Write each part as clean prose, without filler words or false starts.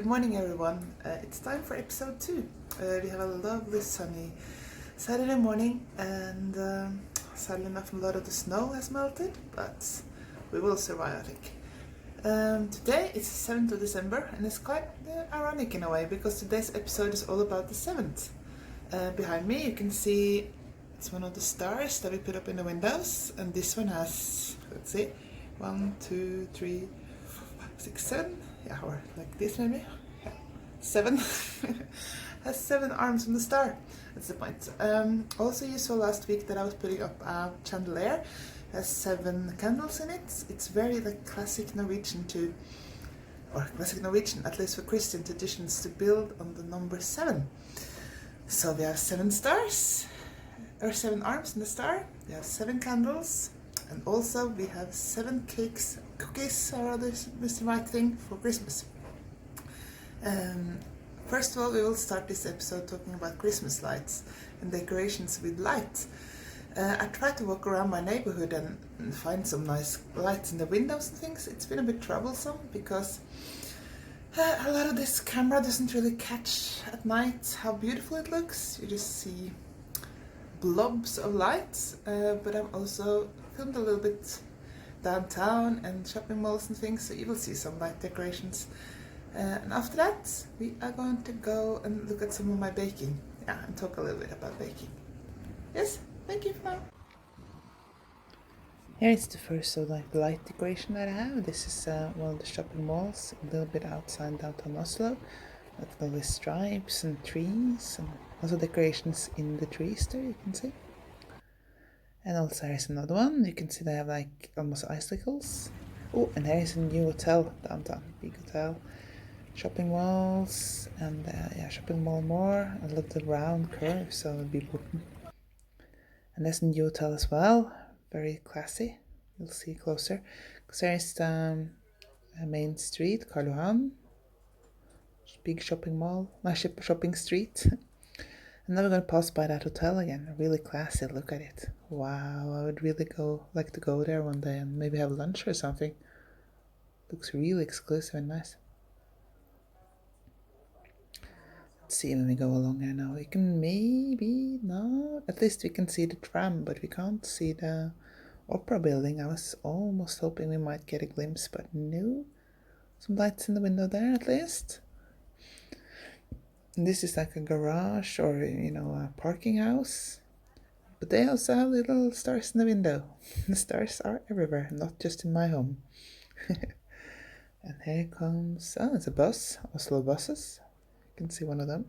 Good morning, everyone. It's time for episode 2. We have a lovely sunny Saturday morning, and sadly enough, a lot of the snow has melted, but we will survive, I think. Today it's the 7th of December, and it's quite ironic in a way because today's episode is all about the 7th. Behind me, you can see it's one of the stars that we put up in the windows, and this one has, let's see, 1, 2, 3, 4, 5, 6, 7. Yeah, or like this maybe. Yeah. 7. Has 7 arms on the star. That's the point. Also, you saw last week that I was putting up a chandelier. It has 7 candles in it. It's very like classic Norwegian at least for Christian traditions, to build on the number 7. So we have 7 stars, or 7 arms in the star. We have 7 candles. And also we have 7 cookies or other Mr. Right thing for Christmas. First of all, we will start this episode talking about Christmas lights and decorations with light. I tried to walk around my neighborhood and find some nice lights in the windows and things. It's been a bit troublesome because a lot of this camera doesn't really catch at night how beautiful it looks. You just see blobs of lights, but I've also filmed a little bit downtown and shopping malls and things, so you will see some light decorations. And after that, we are going to go and look at some of my baking. Yeah, and talk a little bit about baking. Yes, thank you for now. Here is the first light decoration that I have. This is one of the shopping malls, a little bit outside downtown Oslo. With all these stripes and trees, and also decorations in the trees there, you can see. And also here's another one. You can see they have like almost icicles. Oh, and here's a new hotel downtown. Big hotel. Shopping malls, and shopping mall more. I love the round curve, so it'll be important. And there's a new hotel as well. Very classy. You'll see closer. Because there's a main street, Karl Johan. Big shopping mall, shopping street. And now we're going to pass by that hotel again. Really classy, look at it. Wow, I would really like to go there one day and maybe have lunch or something. Looks really exclusive and nice. Let's see when we go along there now. We can at least we can see the tram, but we can't see the opera building. I was almost hoping we might get a glimpse, but no. Some lights in the window there at least. And this is like a garage or, a parking house. But they also have little stars in the window. The stars are everywhere, not just in my home. And here comes, it's a bus, Oslo buses. You can see one of them.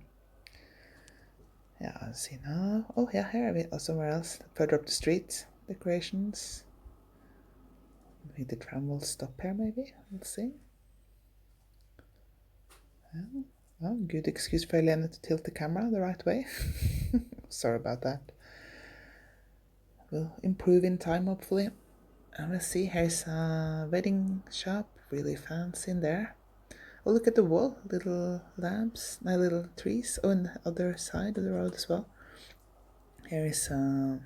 Yeah, I'll see now. Oh yeah, here somewhere else, further up the street, decorations. Maybe the tram will stop here maybe, we'll see. Well, good excuse for Helena to tilt the camera the right way. Sorry about that. We'll improve in time, hopefully. And let's see, here's a wedding shop, really fancy in there. Oh, look at the wall, little lamps, little trees. Oh, on the other side of the road as well. Here is a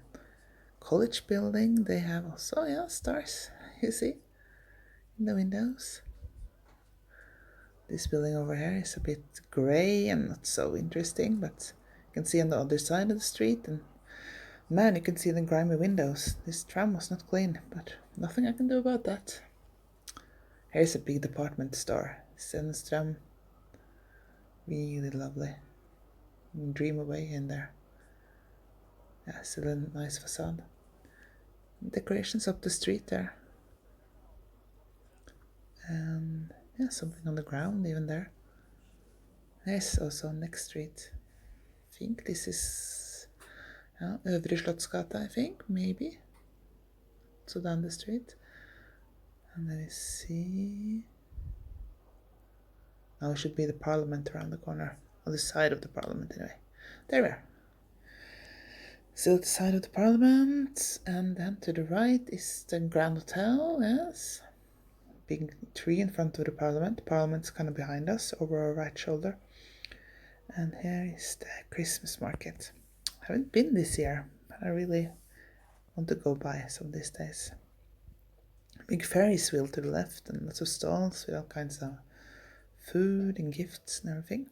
college building. They have also, stars, you see, in the windows. This building over here is a bit grey and not so interesting, but you can see on the other side of the street, and man, you can see the grimy windows. This tram was not clean, but nothing I can do about that. Here's a big department store, Senström. Really lovely. You can dream away in there. Yeah, still a nice facade. Decorations up the street there. And something on the ground even there. There's also next street. I think this is Øvre Slottsgata, I think, maybe. So down the street. And then we see. Now it should be the Parliament around the corner. On the side of the Parliament anyway. There we are. Still the side of the Parliament. And then to the right is the Grand Hotel, yes. Big tree in front of the Parliament. Parliament's kind of behind us, over our right shoulder. And here is the Christmas market. I haven't been this year, but I really want to go by some of these days. Big Ferris wheel to the left and lots of stalls with all kinds of food and gifts and everything.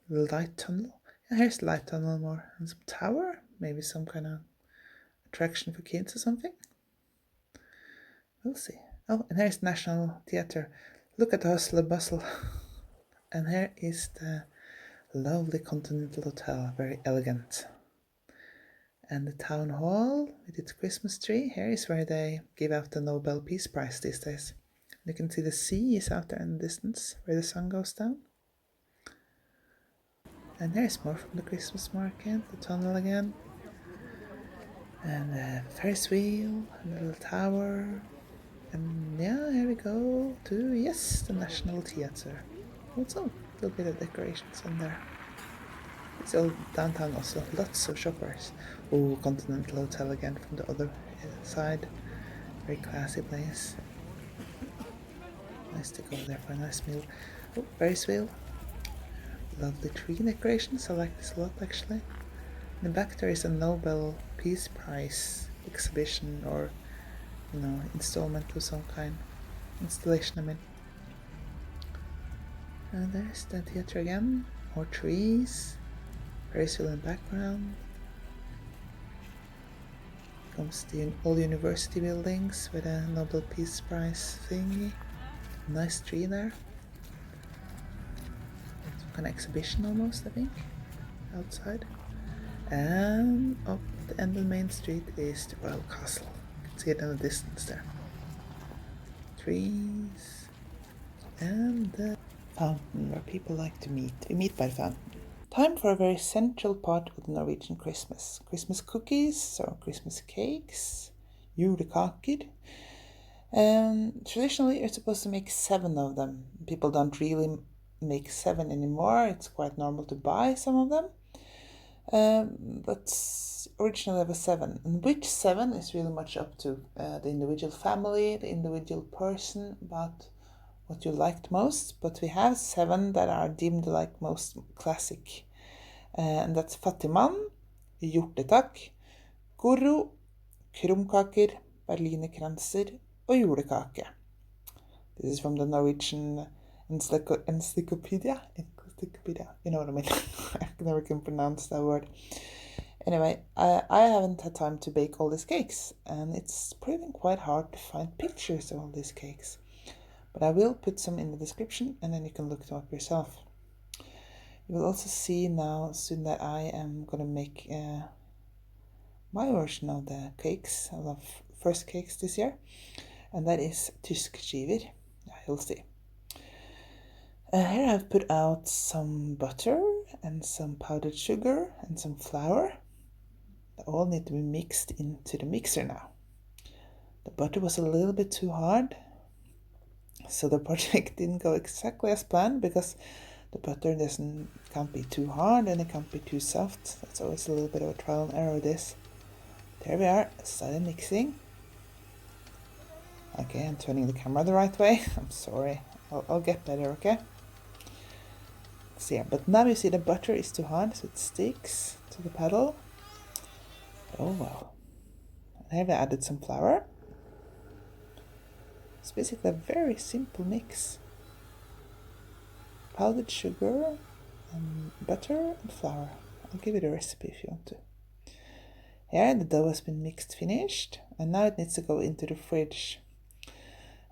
Light tunnel. Yeah, here's the light tunnel more. And some tower. Maybe some kind of attraction for kids or something. We'll see. Oh, and here's National Theatre. Look at the hustle and bustle. And here is the lovely Continental Hotel, very elegant. And the town hall with its Christmas tree. Here is where they give out the Nobel Peace Prize these days. You can see the sea is out there in the distance where the sun goes down. And there's more from the Christmas market, the tunnel again. And the Ferris wheel, and the little tower. And yeah, here we go to, yes, the National Theatre. Also, a little bit of decorations in there. It's all downtown also, lots of shoppers. Oh, Continental Hotel again from the other side. Very classy place. Nice to go there for a nice meal. Oh, Ferris wheel. Lovely tree decorations, I like this a lot actually. In the back there is a Nobel Peace Prize exhibition or, installment of some kind. Installation, I mean. And there's the theatre again. More trees. Ferris wheel in the background. Comes the old university buildings with a Nobel Peace Prize thingy. Nice tree there. Some kind of exhibition almost, I think. Outside. And up the end of the main street is the Royal Castle. You can see it in the distance there. Trees. And the fountain where people like to meet. We meet by the fountain. Time for a very central part of the Norwegian Christmas. Christmas cookies or Christmas cakes. Julekaker. Traditionally, you're supposed to make 7 of them. People don't really make 7 anymore. It's quite normal to buy some of them. But originally there was 7. And which 7 is really much up to the individual family, the individual person, about what you liked most. But we have 7 that are deemed like most classic. And that's fattigmann, hjortetakk, goro, krumkaker, berlinerkranser, og julekake. This is from the Norwegian encyclopedia. You know what I mean. I never can pronounce that word. Anyway, I haven't had time to bake all these cakes, and it's proving quite hard to find pictures of all these cakes. But I will put some in the description, and then you can look them up yourself. You will also see now soon that I am going to make my version of the cakes. I love first cakes this year, and that is tyskskiver. You'll see. Here I've put out some butter and some powdered sugar and some flour. They all need to be mixed into the mixer now. The butter was a little bit too hard, so the project didn't go exactly as planned because the butter can't be too hard and it can't be too soft. That's always a little bit of a trial and error this. There we are, started mixing. Okay, I'm turning the camera the right way. I'm sorry, I'll get better, okay? So yeah, but now you see the butter is too hard, so it sticks to the paddle. Oh well. And here I added some flour. It's basically a very simple mix. Powdered sugar, and butter and flour. I'll give you the recipe if you want to. Here the dough has been mixed finished, and now it needs to go into the fridge.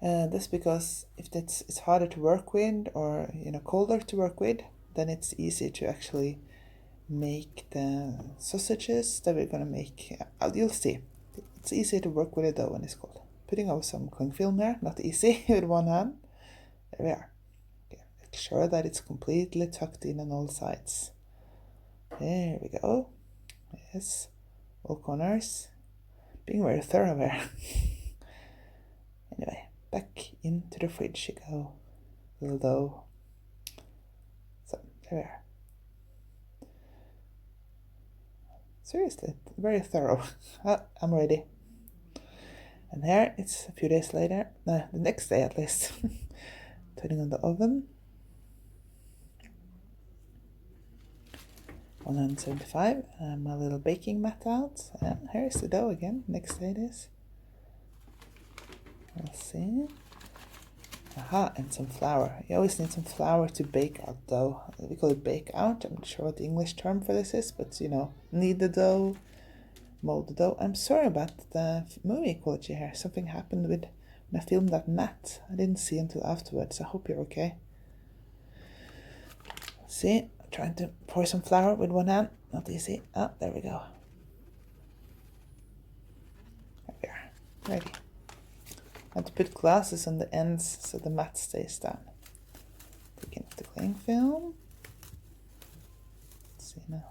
That's because if it's harder to work with or colder to work with, then it's easy to actually make the sausages that we're gonna make. You'll see. It's easier to work with a dough when it's cold. Putting over some cling film here, not easy with one hand. There we are. Okay. Make sure that it's completely tucked in on all sides. There we go. Yes, all corners. Being very thorough here. Anyway, back into the fridge you go. Little dough. So, there we are. Seriously, very thorough. I'm ready. And here it's a few days later, no, the next day at least. Turning on the oven. 175. My little baking mat out. And here's the dough again. Next day it is. We'll see. Aha, and some flour. You always need some flour to bake out dough. We call it bake out. I'm not sure what the English term for this is, but knead the dough, mold the dough. I'm sorry about the movie quality here. Something happened when I filmed that mat. I didn't see until afterwards. I hope you're okay. See, I'm trying to pour some flour with one hand. Not easy. Oh, there we go. There we are. Ready. I have to put glasses on the ends so the mat stays down. Taking the cling film. Let's see now.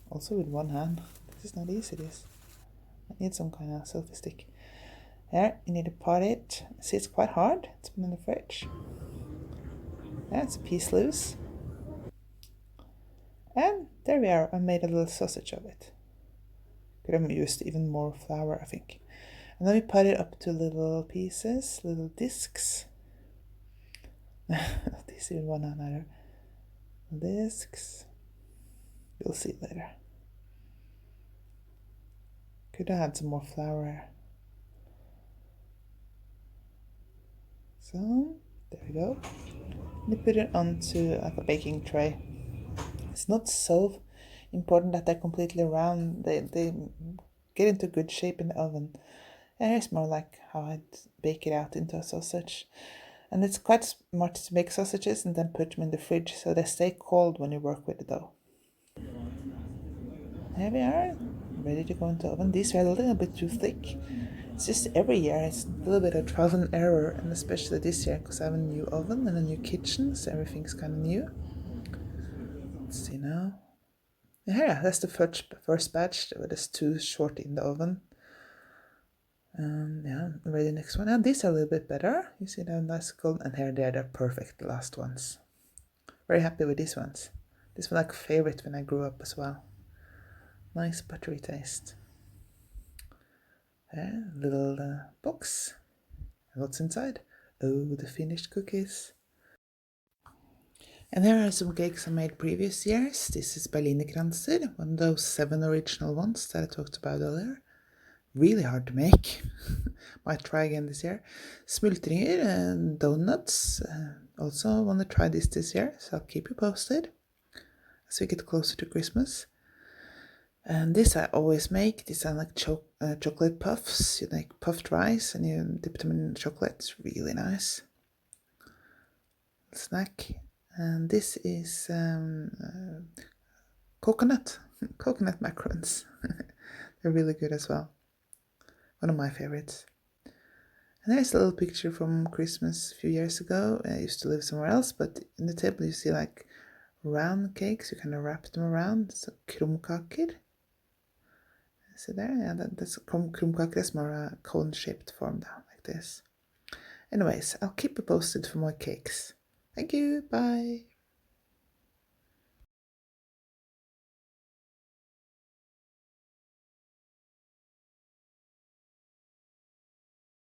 Also with one hand. This is not easy, this. I need some kind of selfie stick. There, you need to pot it. See, it's quite hard. It's been in the fridge. Yeah, it's a piece loose. And there we are. I made a little sausage of it. Could have used even more flour, I think. And then we put it up to little pieces, little discs. Not easy with one hand either. Discs. You'll see later. Could have had some more flour. So, there we go. And you put it onto like a baking tray. It's not so important that they're completely round. They get into good shape in the oven. And it's more like how I'd bake it out into a sausage. And it's quite smart to make sausages and then put them in the fridge so they stay cold when you work with the dough. Here we are, ready to go into the oven. These are a little bit too thick. It's just every year it's a little bit of trial and error, and especially this year because I have a new oven and a new kitchen, so everything's kind of new. Let's see now. Yeah, that's the first batch. It was too short in the oven. Yeah, ready next one. And these are a little bit better. You see they're nice golden, and here they're the perfect last ones. Very happy with these ones. This was like a favorite when I grew up as well. Nice buttery taste. Little box. What's inside? Oh, the finished cookies. And here are some cakes I made previous years. This is Berlinerkranser, one of those 7 original ones that I talked about earlier. Really hard to make. Might try again this year. Smultringer and donuts. Also want to try this year, so I'll keep you posted as we get closer to Christmas. And this I always make. These are like chocolate puffs. You make puffed rice and you dip them in chocolate. It's really nice. Snack. And this is coconut macarons. They're really good as well. One of my favorites. And there's a little picture from Christmas a few years ago. I used to live somewhere else, but in the table you see like round cakes. You kind of wrap them around. So krumkaker. See there? Yeah, that's krumkaker. That's more a cone-shaped form down like this. Anyways, I'll keep you posted for more cakes. Thank you. Bye.